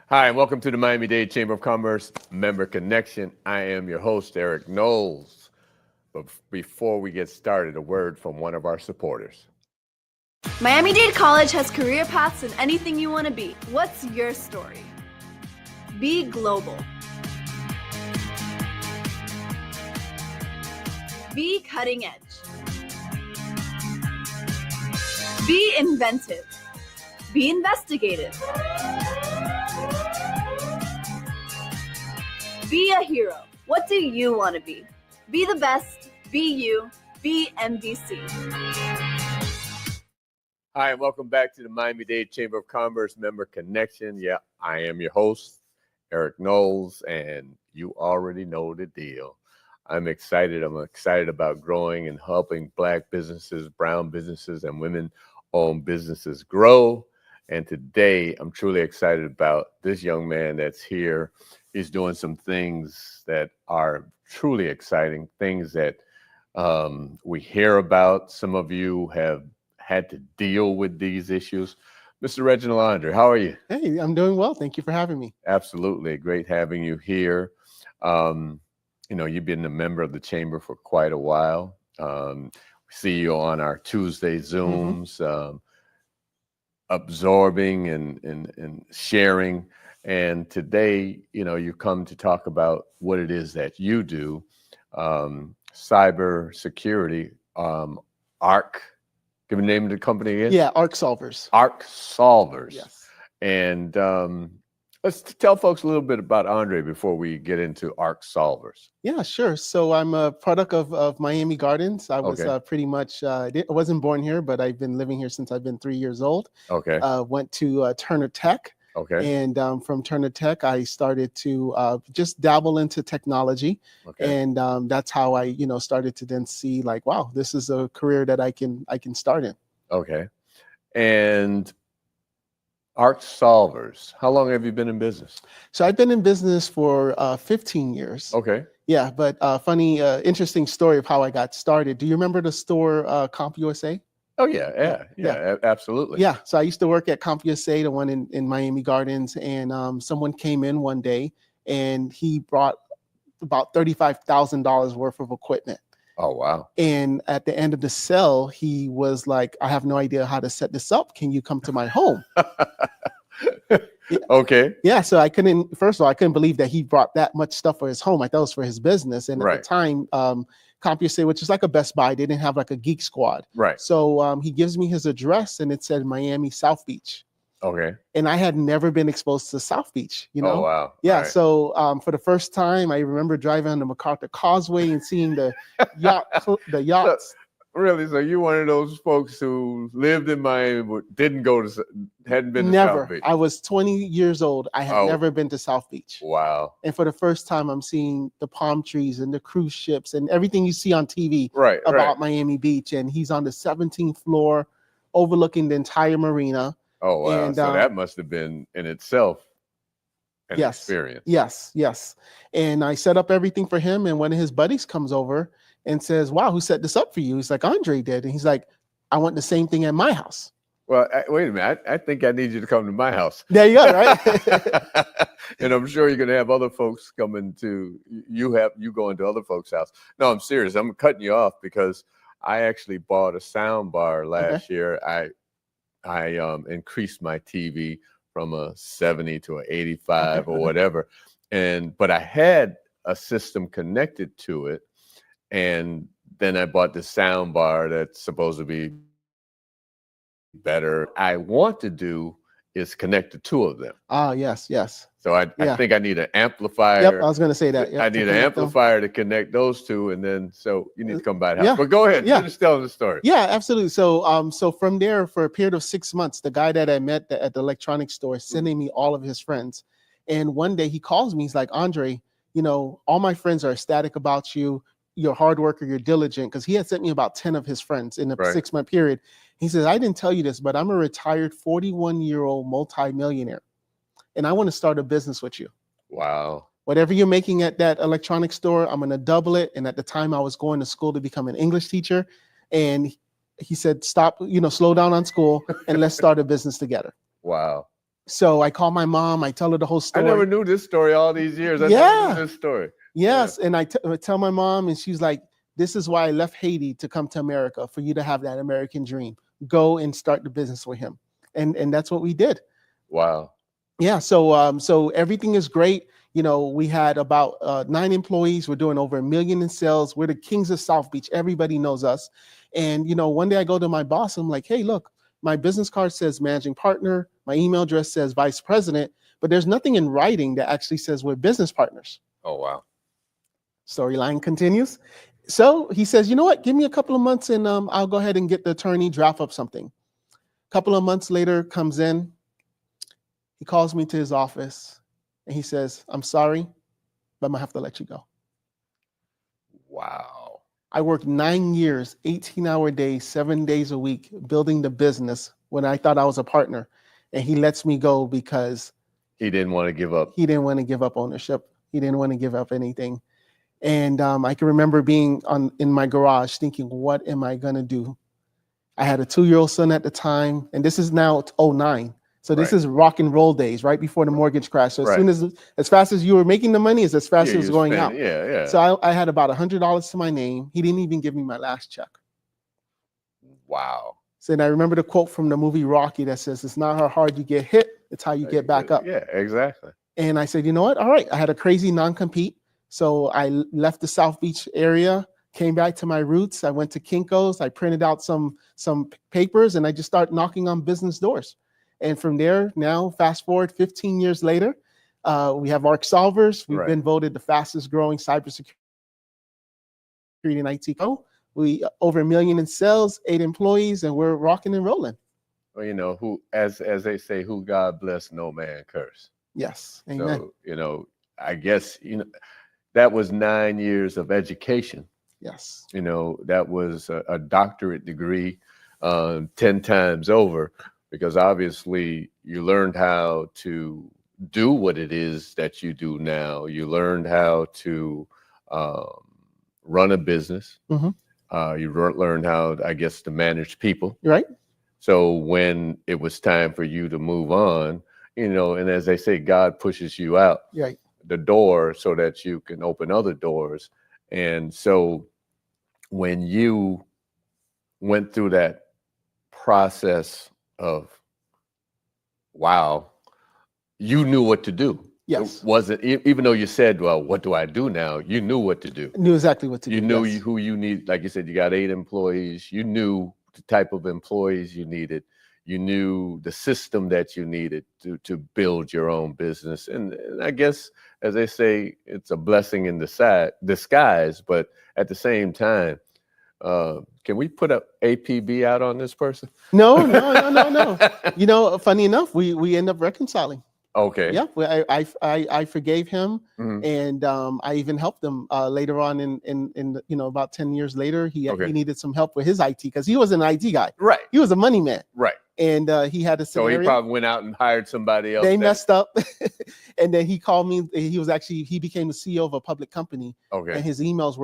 Hi, and welcome to the Miami-Dade Chamber of Commerce Member Connection. I am your host, Eric Knowles. But before we get started, a word from one of our supporters. Miami-Dade College has career paths in anything you want to be. What's your story? Be global. Be cutting edge. Be inventive. Be investigative. Be a hero. What do you want to be? Be the best. Be you. Be MDC. Hi, and welcome back to the Miami-Dade Chamber of Commerce Member Connection. Yeah, I am your host, Eric Knowles, and you already know the deal. I'm excited. I'm excited about growing and helping Black businesses, brown businesses, and women-owned businesses grow. And today, I'm truly excited about this young man that's here. He's doing some things that are truly exciting, things that we hear about. Some of you have had to deal with these issues. Mr. Reginald Andre, how are you? Hey, I'm doing well. Thank you for having me. Absolutely. Great having you here. You've been a member of the chamber for quite a while. We see you on our Tuesday Zooms, absorbing and sharing. And today, you come to talk about what it is that you do, cyber security, ARC. Give me the name of the company again. Yeah, ARC Solvers. ARC Solvers. Yes. And let's tell folks a little bit about Andre before we get into ARC Solvers. Yeah, sure. So I'm a product of Miami Gardens. I was pretty much, I wasn't born here, but I've been living here since I've been 3 years old. Okay. Went to Turner Tech. Okay. And from Turner Tech, I started to just dabble into technology. Okay. And that's how I, started to then see like, wow, this is a career that I can start in. Okay. And ARC Solvers, how long have you been in business? So I've been in business for 15 years. Okay. Yeah, but funny, interesting story of how I got started. Do you remember the store CompUSA? Oh, yeah, absolutely. Yeah, so I used to work at CompUSA, the one in Miami Gardens, and someone came in one day and he brought about $35,000 worth of equipment. Oh, wow. And at the end of the sale, he was like, I have no idea how to set this up. Can you come to my home? Okay. Yeah, so first of all, I couldn't believe that he brought that much stuff for his home. I thought it was for his business. And at the time, CompUSA, which is like a Best Buy, they didn't have like a geek squad. Right. So he gives me his address and it said Miami South Beach. Okay. And I had never been exposed to South Beach, Oh, wow. Yeah. Right. So for the first time, I remember driving on the MacArthur Causeway and seeing the yachts. Really? So you one of those folks who lived in Miami but hadn't been to Never. South Beach? I was 20 years old. I had never been to South Beach. Wow. And for the first time, I'm seeing the palm trees and the cruise ships and everything you see on TV about Miami Beach. And he's on the 17th floor overlooking the entire marina. Oh, wow. And, so that must have been in itself an experience. Yes. And I set up everything for him. And one of his buddies comes over and says, wow, who set this up for you? He's like, Andre did. And he's like, I want the same thing at my house. Well, wait a minute. I think I need you to come to my house. There you go, right? And I'm sure you're going to have other folks coming to you going to other folks' house. No, I'm serious. I'm cutting you off because I actually bought a sound bar last year. I increased my TV from a 70 to an 85 or whatever. But I had a system connected to it. And then I bought the sound bar that's supposed to be better. I want to do is connect the two of them. Yes. So I think I need an amplifier. Yep, I was going to say that. Yep, I need an amplifier to connect those two, and then so you need to come by the house. But go ahead, finish telling the story. Yeah, absolutely. So from there, for a period of 6 months, the guy that I met at the electronics store sending me all of his friends, and one day he calls me. He's like, Andre, all my friends are ecstatic about you. You're a hard worker, you're diligent, because he had sent me about 10 of his friends in a 6-month period. He says, I didn't tell you this, but I'm a retired 41-year-old multimillionaire, and I want to start a business with you. Wow. Whatever you're making at that electronics store, I'm going to double it. And at the time I was going to school to become an English teacher. And he said, stop, slow down on school and let's start a business together. Wow. So I call my mom. I tell her the whole I story. never knew this story all these years. I never Yeah. knew this story. Yes, and I tell my mom, and she's like, "This is why I left Haiti to come to America, for you to have that American dream. Go and start the business with him." And that's what we did. Wow. Yeah, so everything is great. You know, we had about 9 employees. We're doing over $1 million in sales. We're the kings of South Beach. Everybody knows us. And you know, one day I go to my boss. I'm like, "Hey, look, my business card says managing partner. My email address says vice president, but there's nothing in writing that actually says we're business partners." Oh, wow. Storyline continues. So he says, "You know what? Give me a couple of months, and I'll go ahead and get the attorney draft up something." A couple of months later, comes in. He calls me to his office, and he says, "I'm sorry, but I'm gonna have to let you go." Wow. I worked 9 years, 18-hour days, 7 days a week, building the business when I thought I was a partner, and he lets me go because He didn't want to give up. he didn't want to give up ownership. He didn't want to give up anything. And I can remember being in my garage thinking, what am I going to do? I had a 2-year-old son at the time, and this is now 09. So this Right. is rock and roll days, right before the mortgage crash. So Right. as fast as you were making the money, is as fast as it was you going spent- out. Yeah, yeah. So I had about $100 to my name. He didn't even give me my last check. Wow. So I remember the quote from the movie Rocky that says, "It's not how hard you get hit, it's how you get back up." Yeah, exactly. And I said, "You know what? All right." I had a crazy non-compete. So I left the South Beach area, came back to my roots. I went to Kinko's. I printed out some papers, and I just started knocking on business doors. And from there, now fast forward 15 years later, we have Arc Solvers. We've Right. been voted the fastest growing cybersecurity and IT co. We over $1 million in sales, 8 employees, and we're rocking and rolling. Well, you know, who, as they say, who God bless, no man curse. Yes, amen. So, you know, I guess, you know, that was 9 years of education. Yes, You know, that was a doctorate degree 10 times over, because obviously you learned how to do what it is that you do now. You learned how to run a business. Mhm. You learned how, I guess, to manage people. right. So when it was time for you to move on, you know, and as they say, God pushes you out Right. the door so that you can open other doors. And so when you went through that process of, wow, you knew what to do. Yes. It wasn't, even though you said, well, what do I do now? You knew what to do. I knew exactly what to do. You knew yes. who you need. Like you said, you got 8 employees. You knew the type of employees you needed. You knew the system that you needed to build your own business. And I guess, as they say, it's a blessing in disguise. But at the same time, can we put a APB out on this person? No. You know, funny enough, we end up reconciling. Okay. Yeah, I forgave him, Mhm. and I even helped him later on in you know, about 10 years later. He Okay. needed some help with his IT because he was an IT guy. Right. He was a money man, Right. and he had a So scenario. he probably went out and hired somebody else. They that- messed up, and then he called me. He became the CEO of a public company, and Okay. his emails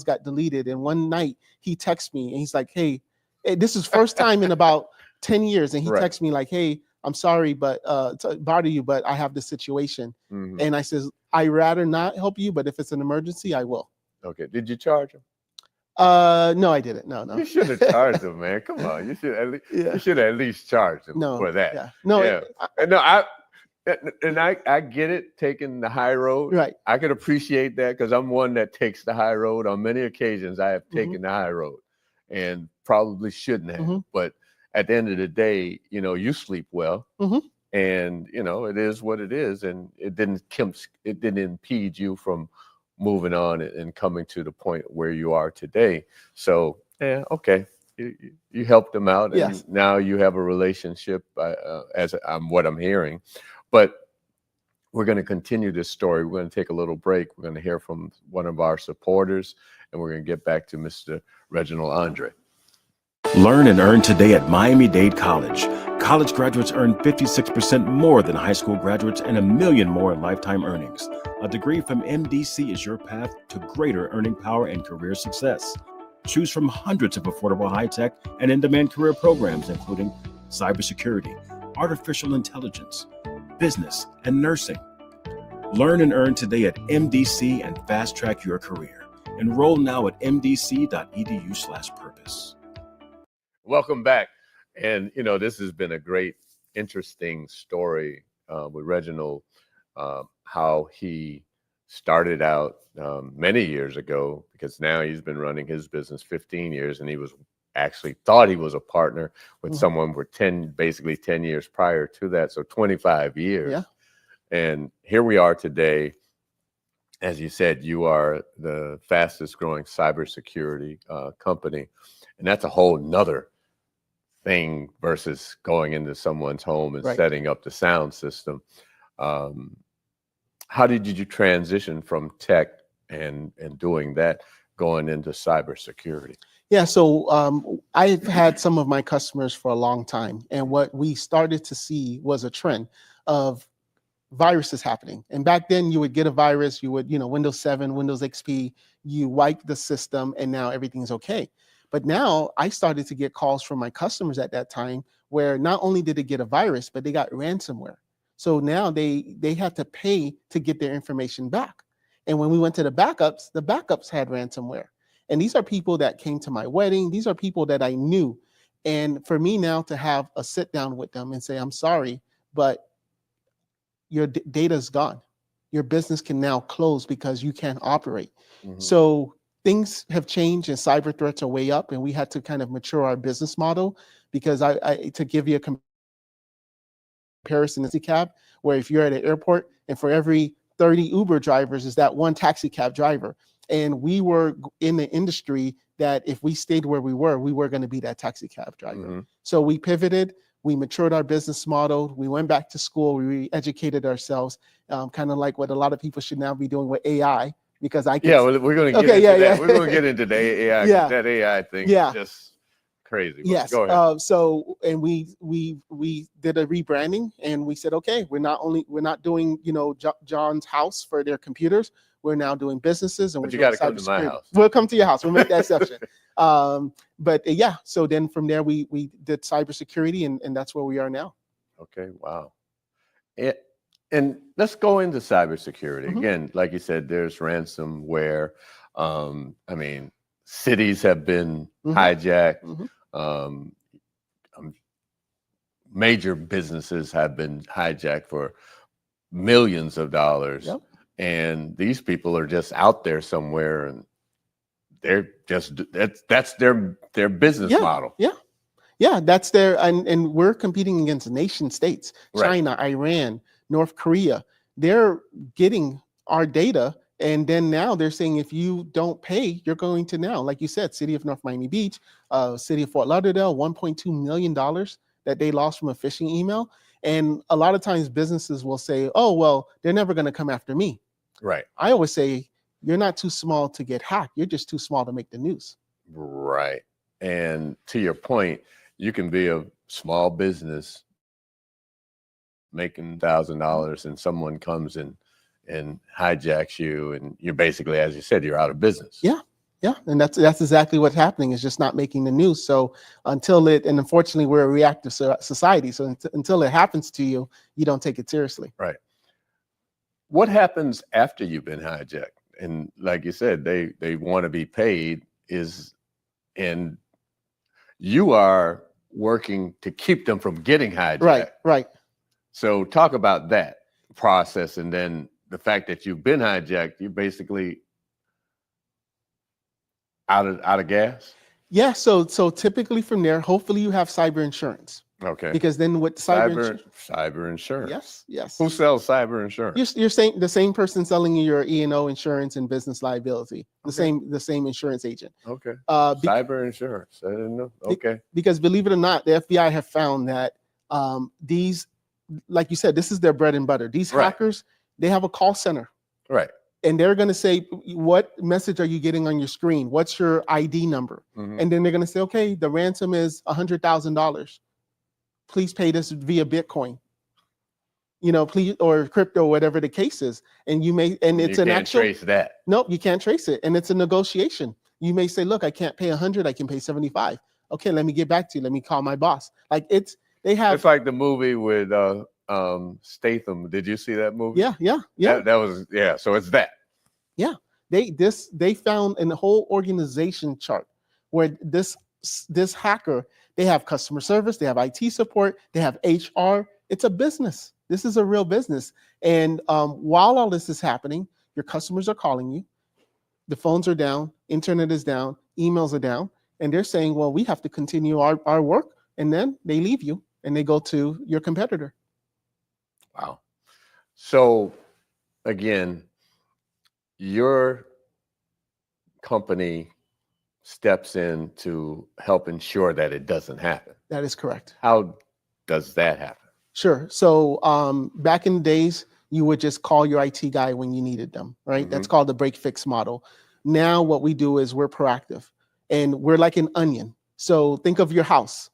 got deleted. And one night he texts me, and he's like, "Hey, this is first time in about 10 years," and he Right. texts me like, "Hey, I'm sorry, but to bother you, but I have this situation." Mhm. And I says, "I rather not help you, but if it's an emergency, I will." Okay. Did you charge him? No, I didn't. No. You should have charged him, man. Come on. You should Yeah. at least charge him No. for that. Yeah. No. Yeah. And no, I get it, taking the high road. Right. I can appreciate that because I'm one that takes the high road. On many occasions, I have Mhm. taken the high road and probably shouldn't have. Mhm. But at the end of the day, you know, you sleep well, Mhm. and you know it is what it is, and it didn't impede you from moving on and coming to the point where you are today. So yeah, okay. You helped them out, and Yes. now you have a relationship, as what I'm hearing. But we're going to continue this story. We're going to take a little break. We're going to hear from one of our supporters, and we're going to get back to Mr. Reginald Andre. Learn and earn today at Miami-Dade College. College graduates earn 56% more than high school graduates and $1 million more in lifetime earnings. A degree from MDC is your path to greater earning power and career success. Choose from hundreds of affordable high-tech and in-demand career programs, including cybersecurity, artificial intelligence, business, and nursing. Learn and earn today at MDC and fast track your career. Enroll now at mdc.edu/purpose. Welcome back. And, this has been a great, interesting story with Reginald, how he started out many years ago, because now he's been running his business 15 years, and he was actually thought he was a partner with someone for basically 10 years prior to that. So 25 years. Yeah. And here we are today. As you said, you are the fastest growing cybersecurity company. And that's a whole nother thing versus going into someone's home and setting up the sound system. How did you transition from tech and doing that, going into cybersecurity? Yeah, so I've had some of my customers for a long time, and what we started to see was a trend of viruses happening. And back then you would get a virus, you would, Windows 7, Windows XP, you wipe the system and now everything's okay. But now I started to get calls from my customers at that time where not only did they get a virus, but they got ransomware. So now they had to pay to get their information back. And when we went to the backups had ransomware. And these are people that came to my wedding. These are people that I knew. And for me now to have a sit down with them and say, I'm sorry, but your data is gone. Your business can now close because you can't operate. So things have changed and cyber threats are way up, and we had to kind of mature our business model, because I to give you a comparison, taxi cab, where if you're at an airport and for every 30 Uber drivers is that one taxi cab driver. And we were in the industry that if we stayed where we were going to be that taxi cab driver. So we pivoted. We matured our business model. We went back to school. We re-educated ourselves, kind of like what a lot of people should now be doing with AI. Because I can, we're going to get into that. We're going to get into the AI. That AI thing is just crazy. Yes. Go ahead. So, and we did a rebranding, and we said, okay, we're not doing John's house for their computers. We're now doing businesses, and but you got to come to my house. We'll come to your house. We'll make that exception. But so then from there we did cybersecurity, and that's where we are now. Okay. Wow. And let's go into cybersecurity again. Like you said, there's ransomware. Cities have been hijacked. Major businesses have been hijacked for millions of dollars. And these people are just out there somewhere, and they're just that's their business model. That's their, and we're competing against nation states, China, Iran, North Korea. They're getting our data, and then now they're saying if you don't pay, you're going to now, like you said, city of North Miami Beach, city of Fort Lauderdale, $1.2 million that they lost from a phishing email. And a lot of times businesses will say, oh, well, they're never going to come after me. Right. I always say, you're not too small to get hacked. You're just too small to make the news. Right. And to your point, you can be a small business making $1,000 and someone comes and hijacks you, and you're basically, as you said, you're out of business. Yeah, and that's exactly what's happening. It's just not making the news. So until and unfortunately, we're a reactive society. So until it happens to you, you don't take it seriously. Right. What happens after you've been hijacked? And like you said, they want to be paid, and you are working to keep them from getting hijacked. Right. So talk about that process, and then the fact that you've been hijacked, you're basically out of gas. Yeah. So typically from there, hopefully you have cyber insurance. Okay. Because then with cyber insurance. Yes. Who sells cyber insurance? You're saying the same person selling you your E&O insurance and business liability. The same insurance agent. Okay. Cyber insurance. I didn't know. Okay. Because believe it or not, the FBI have found that these, like you said, this is their bread and butter. These hackers, they have a call center. Right. And they're going to say, what message are you getting on your screen? What's your ID number? And then they're going to say, okay, the ransom is $100,000. Please pay this via Bitcoin, please, or crypto, whatever the case is. And it's an actual. You can't trace that. Nope, you can't trace it. And it's a negotiation. You may say, look, I can't pay 100, I can pay 75. Okay, let me get back to you. Let me call my boss. Like They have. It's like the movie with Statham. Did you see that movie? Yeah. That was So it's that. Yeah, they found in the whole organization chart where this hacker, they have customer service, they have IT support, they have HR. It's a business. This is a real business. And while all this is happening, your customers are calling you, the phones are down, internet is down, emails are down, and they're saying, well, we have to continue our work. And then they leave you and they go to your competitor. Wow. So again, your company steps in to help ensure that it doesn't happen. That is correct. How does that happen? Sure. So back in the days, you would just call your IT guy when you needed them, right? Mm-hmm. That's called the break fix model. Now what we do is we're proactive, and we're like an onion. So think of your house.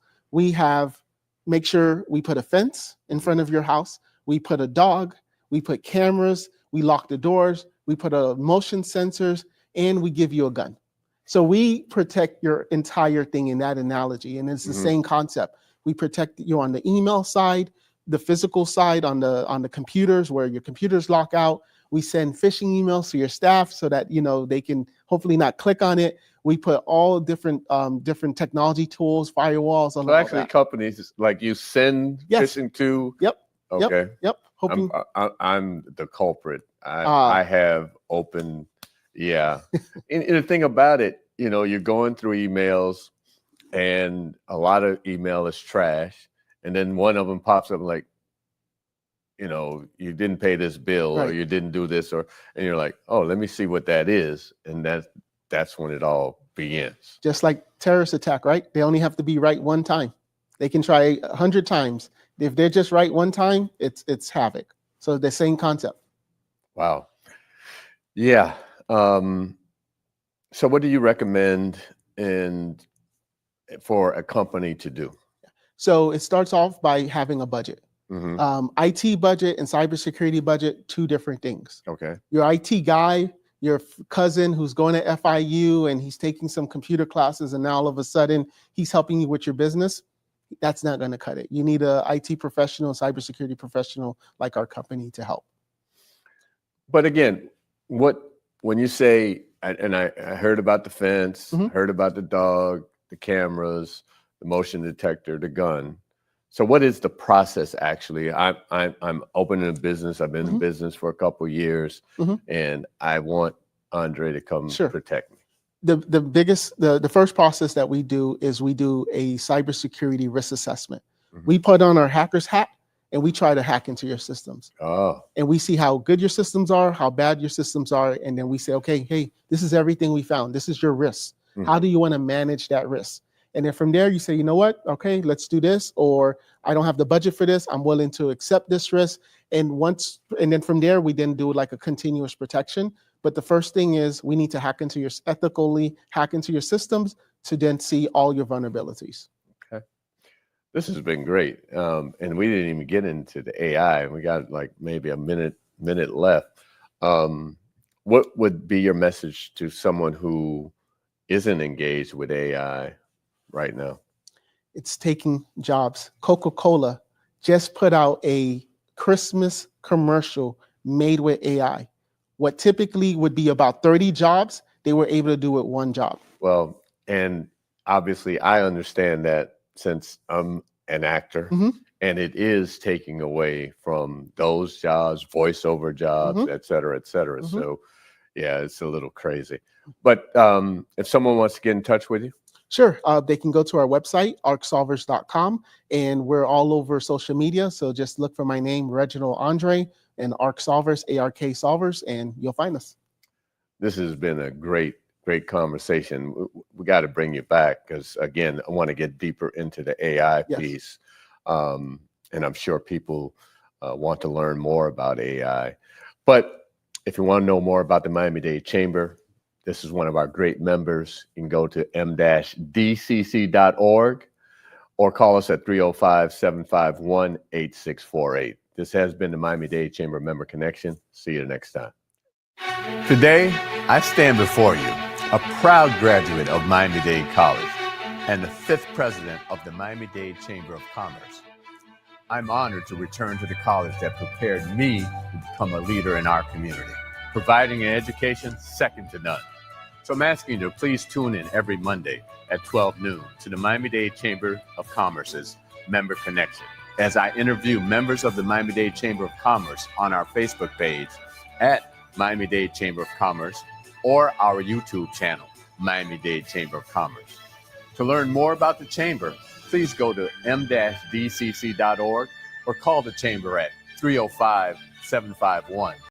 Make sure we put a fence in front of your house. We put a dog, we put cameras, we lock the doors, we put motion sensors, and we give you a gun. So we protect your entire thing in that analogy. And it's the same concept. We protect you on the email side, the physical side on the computers where your computers lock out. We send phishing emails to your staff so that they can hopefully not click on it. We put all different technology tools, firewalls. So actually, companies like you send phishing to. Yep. Okay. Yep. Hoping I'm the culprit. I have opened. Yeah. and the thing about it, you're going through emails, and a lot of email is trash, and then one of them pops up like, you didn't pay this bill, right, or you didn't do this, and you're like, oh, let me see what that is, and that's when it all begins. Just like terrorist attack, right? They only have to be right one time. They can try 100 times. If they're just right one time, it's havoc. So the same concept. Wow. Yeah. So what do you recommend for a company to do? So it starts off by having a budget. IT budget and cybersecurity budget, two different things. Okay. Your IT guy, your cousin who's going to FIU and he's taking some computer classes, and now all of a sudden he's helping you with your business. That's not going to cut it. You need a IT professional, cybersecurity professional like our company to help. But again, when you say, and I heard about the fence, heard about the dog, the cameras, the motion detector, the gun. So what is the process actually? I'm opening a business. I've been in business for a couple of years, and I want Andre to come protect me. The first process that we do is we do a cybersecurity risk assessment. We put on our hacker's hat and we try to hack into your systems. And we see how good your systems are, how bad your systems are, and then we say, okay, hey, this is everything we found. This is your risk. How do you want to manage that risk? And then from there, you say, you know what? Okay, let's do this. Or I don't have the budget for this. I'm willing to accept this risk. And then from there, we then do like a continuous protection. But the first thing is we need to ethically hack into your systems to then see all your vulnerabilities. Okay. This has been great. And we didn't even get into the AI. We got like maybe a minute left. What would be your message to someone who isn't engaged with AI right now? It's taking jobs. Coca-Cola just put out a Christmas commercial made with AI. What typically would be about 30 jobs, they were able to do with one job. Well, and obviously I understand that since I'm an actor, and it is taking away from those jobs, voiceover jobs, et cetera, et cetera. So yeah, it's a little crazy. But if someone wants to get in touch with you? Sure. They can go to our website, arcsolvers.com, and we're all over social media. So just look for my name, Reginald Andre, and ARC Solvers, ARK Solvers, and you'll find us. This has been a great conversation. We got to bring you back because, again, I want to get deeper into the AI piece. And I'm sure people want to learn more about AI. But if you want to know more about the Miami-Dade Chamber, this is one of our great members. You can go to m-dcc.org or call us at 305-751-8648. This has been the Miami-Dade Chamber Member Connection. See you next time. Today, I stand before you, a proud graduate of Miami-Dade College and the 5th president of the Miami-Dade Chamber of Commerce. I'm honored to return to the college that prepared me to become a leader in our community, providing an education second to none. So I'm asking you to please tune in every Monday at 12 noon to the Miami-Dade Chamber of Commerce's Member Connection, as I interview members of the Miami-Dade Chamber of Commerce on our Facebook page at Miami-Dade Chamber of Commerce or our YouTube channel, Miami-Dade Chamber of Commerce. To learn more about the Chamber, please go to m-dcc.org or call the Chamber at 305-751